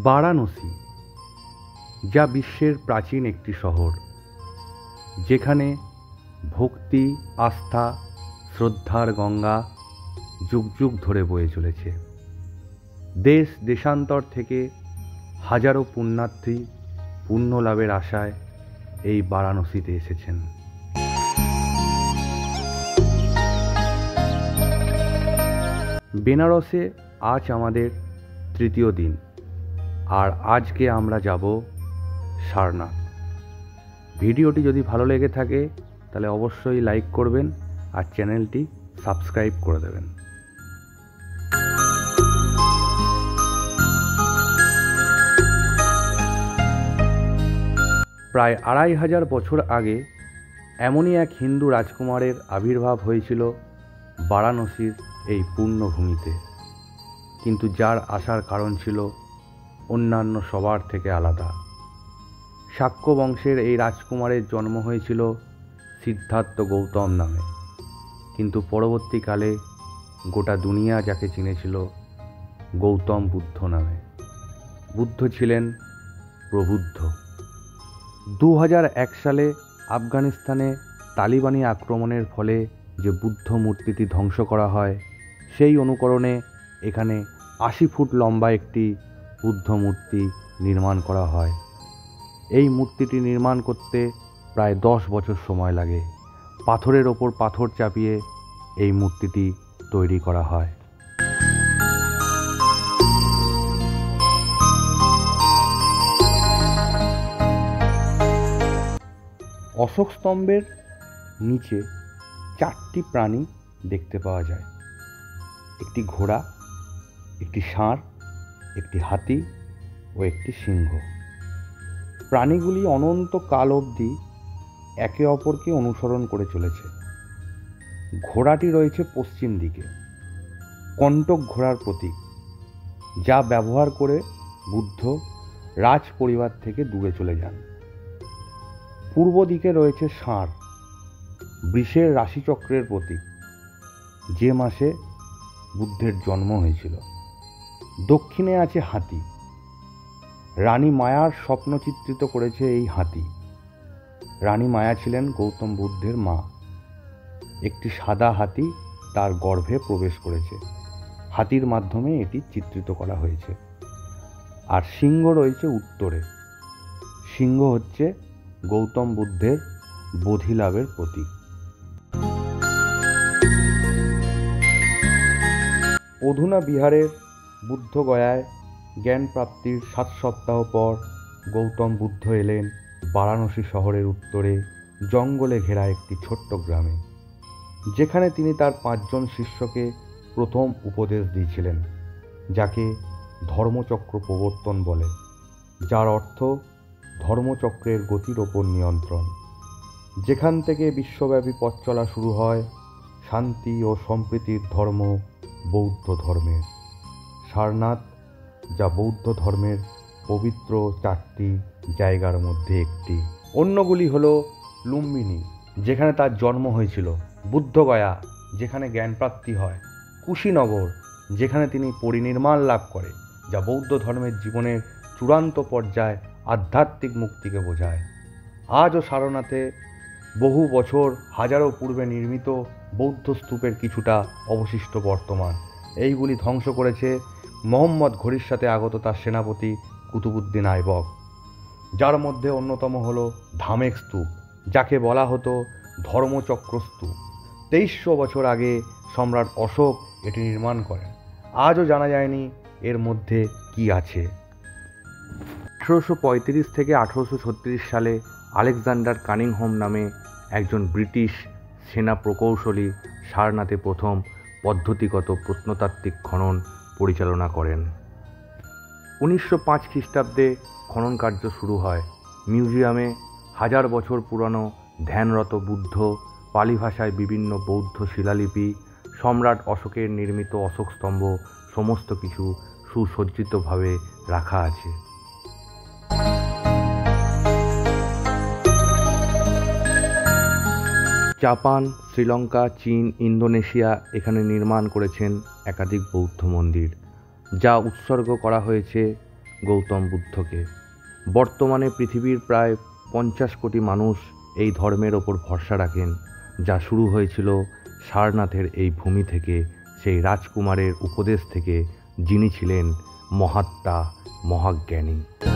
বারাণসী, যা বিশ্বের প্রাচীন একটি শহর, যেখানে ভক্তি, আস্থা, শ্রদ্ধার গঙ্গা যুগ যুগ ধরে বয়ে চলেছে। দেশ দেশান্তর থেকে হাজারো পুণ্যার্থী পুণ্য লাভের আশায় এই বারাণসীতে এসেছেন। বেনারসে আজ আমাদের তৃতীয় দিন, আর আজকে আমরা যাব সারনাথ। ভিডিওটি যদি ভালো লেগে থাকে তাহলে অবশ্যই লাইক করবেন আর চ্যানেলটি সাবস্ক্রাইব করে দেবেন। প্রায় 2500 বছর আগে এমনই এক হিন্দু রাজকুমারের আবির্ভাব হয়েছিল বারাণসীর এই পুণ্যভূমিতে, কিন্তু যার আসার কারণ ছিল অন্যান্য সবার থেকে আলাদা। শাক্য বংশের এই রাজকুমারের জন্ম হয়েছিল সিদ্ধার্থ গৌতম নামে, কিন্তু পরবর্তীকালে গোটা দুনিয়া যাকে চিনেছিল গৌতম বুদ্ধ নামে। বুদ্ধ ছিলেন প্রবুদ্ধ। 2001 সালে আফগানিস্তানে তালিবানি আক্রমণের ফলে যে বুদ্ধ মূর্তিটি ধ্বংস করা হয়, সেই অনুকরণে এখানে 80 ফুট লম্বা একটি বুদ্ধ মূর্তি নির্মাণ করা হয়। এই মূর্তিটি নির্মাণ করতে প্রায় 10 বছর সময় লাগে। পাথরের ওপর পাথর চাপিয়ে এই মূর্তিটি তৈরি করা হয়। অশোক স্তম্ভের নিচে 4টি প্রাণী দেখতে পাওয়া যায়: একটি ঘোড়া, একটি ষাঁড়, একটি হাতি ও একটি সিংহ। প্রাণীগুলি অনন্তকাল অবধি একে অপরকে অনুসরণ করে চলেছে। ঘোড়াটি রয়েছে পশ্চিম দিকে, কণ্টক ঘোড়ার প্রতীক, যা ব্যবহার করে বুদ্ধ রাজ পরিবার থেকে দূরে চলে যান। পূর্ব দিকে রয়েছে ষাঁড়, বৃষের রাশিচক্রের প্রতীক, যে মাসে বুদ্ধের জন্ম হয়েছিল। দক্ষিণে আছে হাতি। রানী মায়ার স্বপ্ন চিত্রিত করেছে এই হাতি। রানী মায়া ছিলেন গৌতম বুদ্ধের মা। একটি সাদা হাতি তার গর্ভে প্রবেশ করেছে। হাতির মাধ্যমে এটি চিত্রিত করা হয়েছে। আর সিংহ রয়েছে উত্তরে। সিংহ হচ্ছে গৌতম বুদ্ধের বোধিলাভের প্রতীক। অধুনা বিহারের বুদ্ধগয়ায় জ্ঞান প্রাপ্তির 7 সপ্তাহ পর গৌতম বুদ্ধ এলেন বারাণসী শহরের উত্তরে জঙ্গলে ঘেরা একটি ছোট্ট গ্রামে, যেখানে তিনি তার 5 জন শিষ্যকে প্রথম উপদেশ দিয়েছিলেন, যাকে ধর্মচক্র প্রবর্তন বলে, যার অর্থ ধর্মচক্রের গতির ওপর নিয়ন্ত্রণ। যেখান থেকে বিশ্বব্যাপী পথ চলা শুরু হয় শান্তি ও সম্প্রীতির ধর্ম, বৌদ্ধ ধর্মের। সারনাথ, যা বৌদ্ধ ধর্মের পবিত্র 4টি জায়গার মধ্যে একটি। অন্যগুলি হল লুম্বিনী, যেখানে তার জন্ম হয়েছিল; বুদ্ধগয়া, যেখানে জ্ঞানপ্রাপ্তি হয়; কুশীনগর, যেখানে তিনি পরিনির্মাণ লাভ করে, যা বৌদ্ধ ধর্মের জীবনের চূড়ান্ত পর্যায় আধ্যাত্মিক মুক্তিকে বোঝায়। আজও সারনাথে বহু বছর হাজারো পূর্বে নির্মিত বৌদ্ধ স্তূপের কিছুটা অবশিষ্ট বর্তমান। এইগুলি ধ্বংস করেছে মোহাম্মদ ঘড়ির সাথে আগত তার সেনাপতি কুতুবউদ্দিন আইবক, যার মধ্যে অন্যতম হল ধামেক স্তূপ, যাকে বলা হতো ধর্মচক্র স্তূপ। 2300 বছর আগে সম্রাট অশোক এটি নির্মাণ করেন। আজও জানা যায়নি এর মধ্যে কি আছে। 1835 থেকে 1836 সালে আলেকজান্ডার কানিংহাম নামে একজন ব্রিটিশ সেনা প্রকৌশলী সারনাথে প্রথম পদ্ধতিগত প্রত্নতাত্ত্বিক খনন পরিচালনা করেন। 1905 খ্রিস্টাব্দে খনন কার্য শুরু হয়। মিউজিয়ামে 1000 বছর পুরানো ধ্যানরত বুদ্ধ, পালি ভাষায় বিভিন্ন বৌদ্ধ শিলালিপি, সম্রাট অশোকের নির্মিত অশোক স্তম্ভ সমস্ত কিছু সুসজ্জিতভাবে রাখা আছে। জাপান, শ্রীলঙ্কা, চীন, ইন্দোনেশিয়া এখানে নির্মাণ করেছেন একাধিক বৌদ্ধ মন্দির, যা উৎসর্গ করা হয়েছে গৌতম বুদ্ধকে। বর্তমানে পৃথিবীর প্রায় 50 কোটি মানুষ এই ধর্মের ওপর ভরসা রাখেন, যা শুরু হয়েছিল সারনাথের এই ভূমি থেকে, সেই রাজকুমারের উপদেশ থেকে, যিনি ছিলেন মহাত্মা, মহাজ্ঞানী।